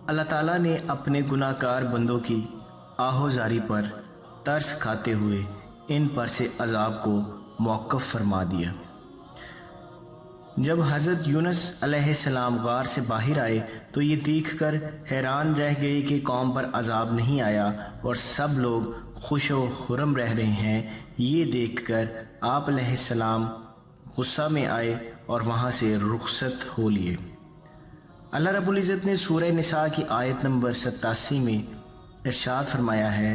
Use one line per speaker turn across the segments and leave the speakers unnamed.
اللہ تعالیٰ نے اپنے گناہ کار بندوں کی آہوزاری پر ترس کھاتے ہوئے ان پر سے عذاب کو موقف فرما دیا۔ جب حضرت یونس علیہ السلام غار سے باہر آئے تو یہ دیکھ کر حیران رہ گئے کہ قوم پر عذاب نہیں آیا اور سب لوگ خوش و خرم رہ رہے ہیں۔ یہ دیکھ کر آپ علیہ السلام غصہ میں آئے اور وہاں سے رخصت ہو لیے۔ اللہ رب العزت نے سورہ نساء کی آیت نمبر 87 میں ارشاد فرمایا ہے،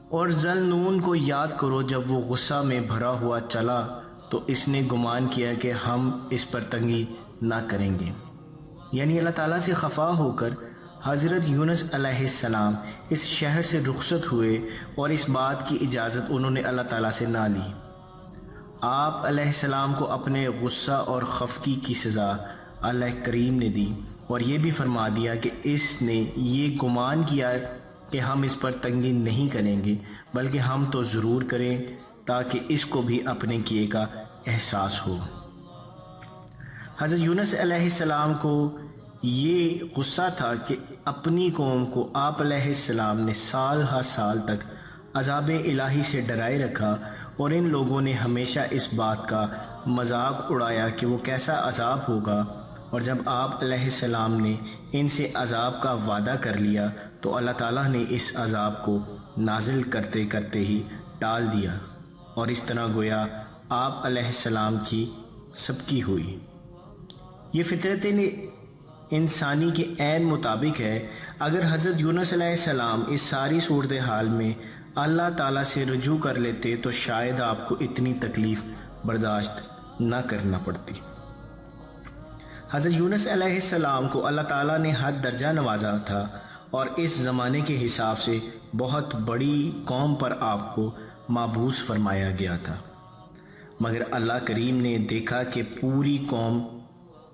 اور ذل-نون کو یاد کرو جب وہ غصہ میں بھرا ہوا چلا تو اس نے گمان کیا کہ ہم اس پر تنگی نہ کریں گے۔ یعنی اللہ تعالیٰ سے خفا ہو کر حضرت یونس علیہ السلام اس شہر سے رخصت ہوئے اور اس بات کی اجازت انہوں نے اللہ تعالیٰ سے نہ لی۔ آپ علیہ السلام کو اپنے غصہ اور خفگی کی سزا اللہ کریم نے دی اور یہ بھی فرما دیا کہ اس نے یہ گمان کیا کہ ہم اس پر تنگی نہیں کریں گے بلکہ ہم تو ضرور کریں تاکہ اس کو بھی اپنے کیے کا احساس ہو۔ حضرت یونس علیہ السلام کو یہ غصہ تھا کہ اپنی قوم کو آپ علیہ السلام نے سال ہر سال تک عذاب الہی سے ڈرائے رکھا اور ان لوگوں نے ہمیشہ اس بات کا مذاق اڑایا کہ وہ کیسا عذاب ہوگا، اور جب آپ علیہ السلام نے ان سے عذاب کا وعدہ کر لیا تو اللہ تعالیٰ نے اس عذاب کو نازل کرتے کرتے ہی ٹال دیا، اور اس طرح گویا آپ علیہ السلام کی سبکی ہوئی۔ یہ فطرت انسانی کے عین مطابق ہے۔ اگر حضرت یونس علیہ السلام اس ساری صورتحال میں اللہ تعالیٰ سے رجوع کر لیتے تو شاید آپ کو اتنی تکلیف برداشت نہ کرنا پڑتی۔ حضرت یونس علیہ السلام کو اللہ تعالیٰ نے حد درجہ نوازا تھا اور اس زمانے کے حساب سے بہت بڑی قوم پر آپ کو مبعوث فرمایا گیا تھا، مگر اللہ کریم نے دیکھا کہ پوری قوم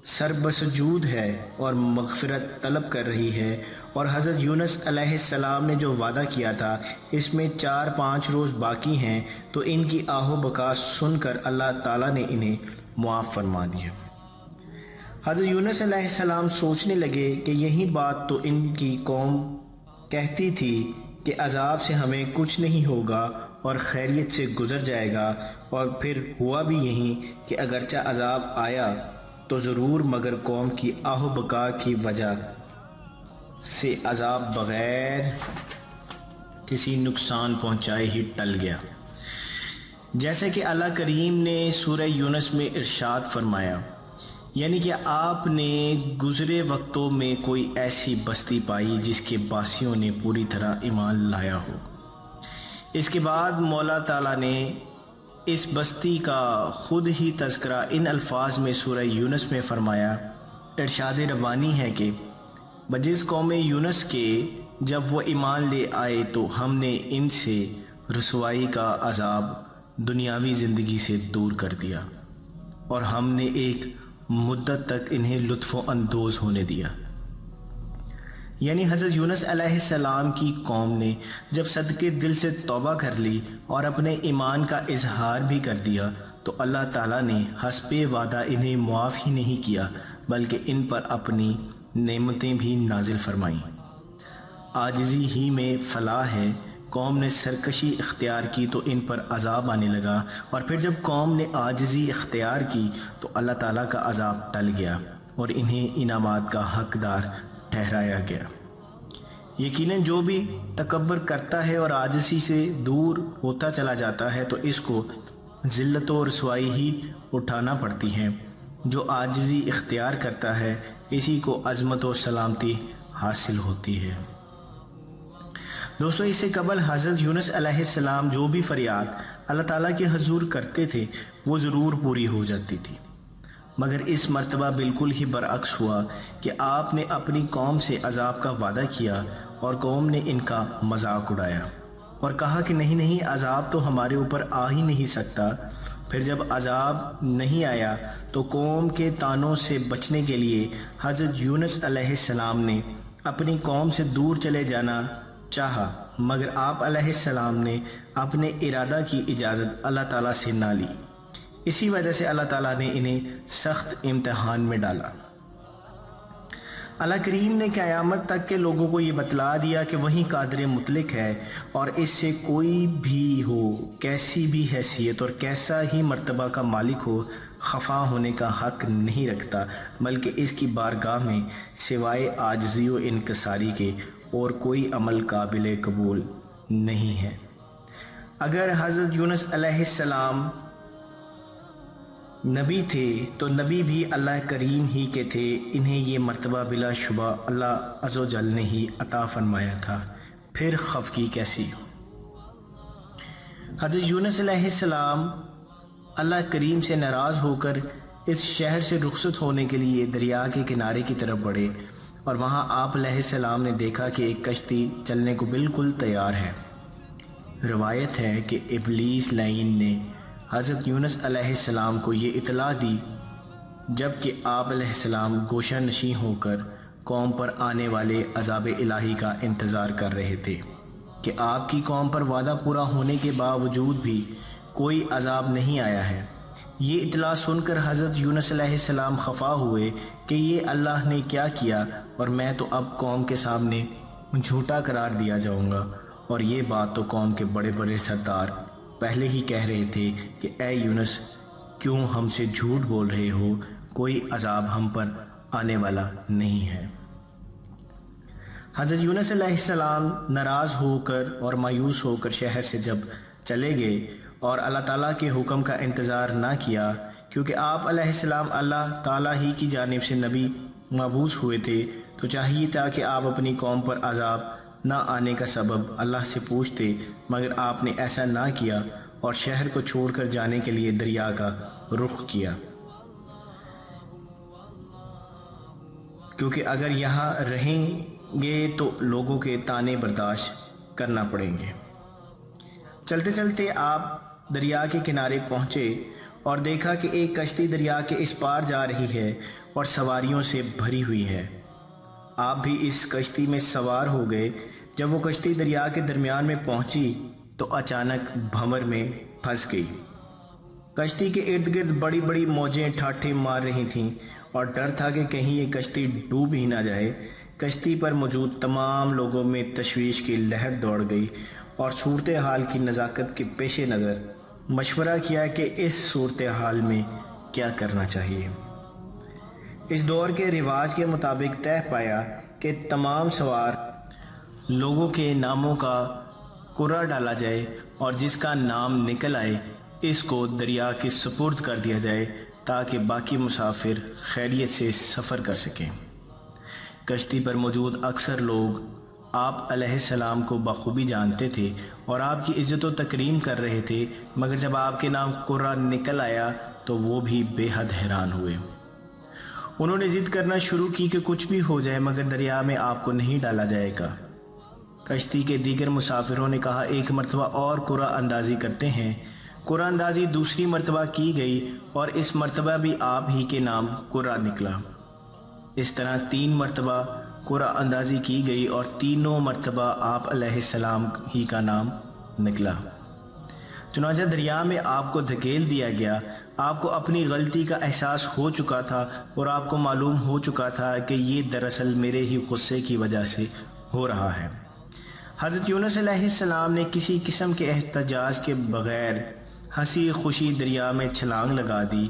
سربسجود ہے اور مغفرت طلب کر رہی ہے، اور حضرت یونس علیہ السلام نے جو وعدہ کیا تھا اس میں 4-5 روز باقی ہیں، تو ان کی آہ و بکا سن کر اللہ تعالیٰ نے انہیں معاف فرما دیا۔ حضرت یونس علیہ السلام سوچنے لگے کہ یہی بات تو ان کی قوم کہتی تھی کہ عذاب سے ہمیں کچھ نہیں ہوگا اور خیریت سے گزر جائے گا، اور پھر ہوا بھی یہی کہ اگرچہ عذاب آیا تو ضرور، مگر قوم کی آہ و بکا کی وجہ سے عذاب بغیر کسی نقصان پہنچائے ہی ٹل گیا۔ جیسے کہ اللہ کریم نے سورہ یونس میں ارشاد فرمایا، یعنی کہ آپ نے گزرے وقتوں میں کوئی ایسی بستی پائی جس کے باسیوں نے پوری طرح ایمان لایا ہو۔ اس کے بعد مولا تعالیٰ نے اس بستی کا خود ہی تذکرہ ان الفاظ میں سورہ یونس میں فرمایا۔ ارشاد ربانی ہے کہ بجز قوم یونس کے جب وہ ایمان لے آئے تو ہم نے ان سے رسوائی کا عذاب دنیاوی زندگی سے دور کر دیا اور ہم نے ایک مدت تک انہیں لطف و اندوز ہونے دیا۔ یعنی حضرت یونس علیہ السلام کی قوم نے جب صدقے دل سے توبہ کر لی اور اپنے ایمان کا اظہار بھی کر دیا تو اللہ تعالیٰ نے حسب وعدہ انہیں معاف ہی نہیں کیا بلکہ ان پر اپنی نعمتیں بھی نازل فرمائیں۔ عاجزی ہی میں فلاح ہے۔ قوم نے سرکشی اختیار کی تو ان پر عذاب آنے لگا، اور پھر جب قوم نے عاجزی اختیار کی تو اللہ تعالیٰ کا عذاب ٹل گیا اور انہیں انعامات کا حقدار ٹھہرایا گیا۔ یقیناً جو بھی تکبر کرتا ہے اور عاجزی سے دور ہوتا چلا جاتا ہے تو اس کو ذلت و رسوائی ہی اٹھانا پڑتی ہے۔ جو عاجزی اختیار کرتا ہے اسی کو عظمت و سلامتی حاصل ہوتی ہے۔ دوستو، اس سے قبل حضرت یونس علیہ السلام جو بھی فریاد اللہ تعالیٰ کے حضور کرتے تھے وہ ضرور پوری ہو جاتی تھی، مگر اس مرتبہ بالکل ہی برعکس ہوا کہ آپ نے اپنی قوم سے عذاب کا وعدہ کیا اور قوم نے ان کا مذاق اڑایا اور کہا کہ نہیں عذاب تو ہمارے اوپر آ ہی نہیں سکتا۔ پھر جب عذاب نہیں آیا تو قوم کے طعنوں سے بچنے کے لیے حضرت یونس علیہ السلام نے اپنی قوم سے دور چلے جانا چاہا مگر آپ علیہ السلام نے اپنے ارادہ کی اجازت اللہ تعالیٰ سے نہ لی۔ اسی وجہ سے اللہ تعالیٰ نے انہیں سخت امتحان میں ڈالا۔ اللہ کریم نے قیامت تک کے لوگوں کو یہ بتلا دیا کہ وہی قادر مطلق ہے، اور اس سے کوئی بھی ہو، کیسی بھی حیثیت اور کیسا ہی مرتبہ کا مالک ہو، خفا ہونے کا حق نہیں رکھتا، بلکہ اس کی بارگاہ میں سوائے عاجزی و انکساری کے اور کوئی عمل قابل قبول نہیں ہے۔ اگر حضرت یونس علیہ السلام نبی تھے تو نبی بھی اللہ کریم ہی کے تھے، انہیں یہ مرتبہ بلا شبہ اللہ عز و جل نے ہی عطا فرمایا تھا، پھر خفگی کیسی؟ حضرت یونس علیہ السلام اللہ کریم سے ناراض ہو کر اس شہر سے رخصت ہونے کے لیے دریا کے کنارے کی طرف بڑھے، اور وہاں آپ علیہ السلام نے دیکھا کہ ایک کشتی چلنے کو بالکل تیار ہے۔ روایت ہے کہ ابلیس لعین نے حضرت یونس علیہ السلام کو یہ اطلاع دی جب کہ آپ علیہ السلام گوشہ نشین ہو کر قوم پر آنے والے عذاب الہی کا انتظار کر رہے تھے کہ آپ کی قوم پر وعدہ پورا ہونے کے باوجود بھی کوئی عذاب نہیں آیا ہے۔ یہ اطلاع سن کر حضرت یونس علیہ السلام خفا ہوئے کہ یہ اللہ نے کیا کیا، اور میں تو اب قوم کے سامنے جھوٹا قرار دیا جاؤں گا، اور یہ بات تو قوم کے بڑے بڑے سردار پہلے ہی کہہ رہے تھے کہ اے یونس، کیوں ہم سے جھوٹ بول رہے ہو، کوئی عذاب ہم پر آنے والا نہیں ہے۔ حضرت یونس علیہ السلام ناراض ہو کر اور مایوس ہو کر شہر سے جب چلے گئے اور اللہ تعالیٰ کے حکم کا انتظار نہ کیا، کیونکہ آپ علیہ السلام اللہ تعالیٰ ہی کی جانب سے نبی مبعوث ہوئے تھے، تو چاہیے تھا کہ آپ اپنی قوم پر عذاب نہ آنے کا سبب اللہ سے پوچھتے، مگر آپ نے ایسا نہ کیا اور شہر کو چھوڑ کر جانے کے لیے دریا کا رخ کیا، کیونکہ اگر یہاں رہیں گے تو لوگوں کے طعنے برداشت کرنا پڑیں گے۔ چلتے چلتے آپ دریا کے کنارے پہنچے اور دیکھا کہ ایک کشتی دریا کے اس پار جا رہی ہے اور سواریوں سے بھری ہوئی ہے۔ آپ بھی اس کشتی میں سوار ہو گئے۔ جب وہ کشتی دریا کے درمیان میں پہنچی تو اچانک بھنور میں پھنس گئی۔ کشتی کے ارد گرد بڑی بڑی موجیں ٹھاٹھے مار رہی تھیں اور ڈر تھا کہ کہیں یہ کشتی ڈوب ہی نہ جائے۔ کشتی پر موجود تمام لوگوں میں تشویش کی لہر دوڑ گئی اور صورتحال کی نزاکت کے پیش نظر مشورہ کیا کہ اس صورتحال میں کیا کرنا چاہیے۔ اس دور کے رواج کے مطابق طے پایا کہ تمام سوار لوگوں کے ناموں کا قرعہ ڈالا جائے اور جس کا نام نکل آئے اس کو دریا کے سپرد کر دیا جائے تاکہ باقی مسافر خیریت سے سفر کر سکیں۔ کشتی پر موجود اکثر لوگ آپ علیہ السلام کو بخوبی جانتے تھے اور آپ کی عزت و تکریم کر رہے تھے، مگر جب آپ کے نام قرعہ نکل آیا تو وہ بھی بے حد حیران ہوئے۔ انہوں نے ضد کرنا شروع کی کہ کچھ بھی ہو جائے مگر دریا میں آپ کو نہیں ڈالا جائے گا۔ کشتی کے دیگر مسافروں نے کہا ایک مرتبہ اور قرعہ اندازی کرتے ہیں۔ قرعہ اندازی دوسری مرتبہ کی گئی اور اس مرتبہ بھی آپ ہی کے نام قرعہ نکلا۔ اس طرح 3 مرتبہ قرعہ اندازی کی گئی اور تینوں مرتبہ آپ علیہ السلام ہی کا نام نکلا۔ چنانچہ دریا میں آپ کو دھکیل دیا گیا۔ آپ کو اپنی غلطی کا احساس ہو چکا تھا اور آپ کو معلوم ہو چکا تھا کہ یہ دراصل میرے ہی غصے کی وجہ سے ہو رہا ہے۔ حضرت یونس علیہ السلام نے کسی قسم کے احتجاج کے بغیر ہنسی خوشی دریا میں چھلانگ لگا دی۔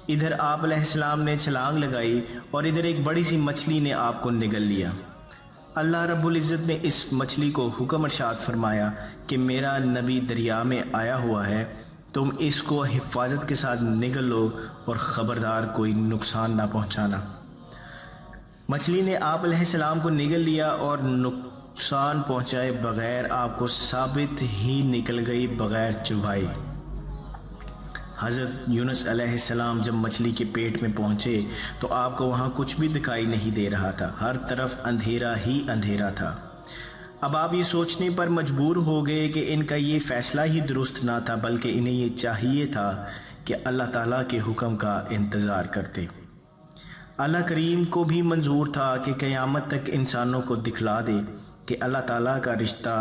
ادھر آپ علیہ السلام نے چھلانگ لگائی اور ادھر ایک بڑی سی مچھلی نے آپ کو نگل لیا۔ اللہ رب العزت نے اس مچھلی کو حکم ارشاد فرمایا کہ میرا نبی دریا میں آیا ہوا ہے، تم اس کو حفاظت کے ساتھ نگل لو اور خبردار کوئی نقصان نہ پہنچانا۔ مچھلی نے آپ علیہ السلام کو نگل لیا اور نقصان پہنچائے بغیر آپ کو ثابت ہی نکل گئی بغیر چبھائی۔ حضرت یونس علیہ السلام جب مچھلی کے پیٹ میں پہنچے تو آپ کو وہاں کچھ بھی دکھائی نہیں دے رہا تھا، ہر طرف اندھیرا ہی اندھیرا تھا۔ اب آپ یہ سوچنے پر مجبور ہو گئے کہ ان کا یہ فیصلہ ہی درست نہ تھا، بلکہ انہیں یہ چاہیے تھا کہ اللہ تعالیٰ کے حکم کا انتظار کرتے۔ اللہ کریم کو بھی منظور تھا کہ قیامت تک انسانوں کو دکھلا دے کہ اللہ تعالیٰ کا رشتہ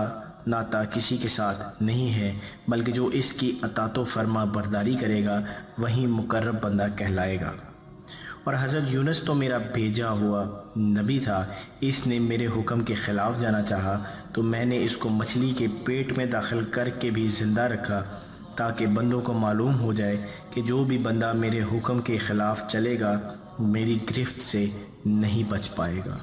ناتا کسی کے ساتھ نہیں ہے، بلکہ جو اس کی اطاعت و فرما برداری کرے گا وہی مقرب بندہ کہلائے گا۔ اور حضرت یونس تو میرا بھیجا ہوا نبی تھا، اس نے میرے حکم کے خلاف جانا چاہا تو میں نے اس کو مچھلی کے پیٹ میں داخل کر کے بھی زندہ رکھا، تاکہ بندوں کو معلوم ہو جائے کہ جو بھی بندہ میرے حکم کے خلاف چلے گا میری گرفت سے نہیں بچ پائے گا۔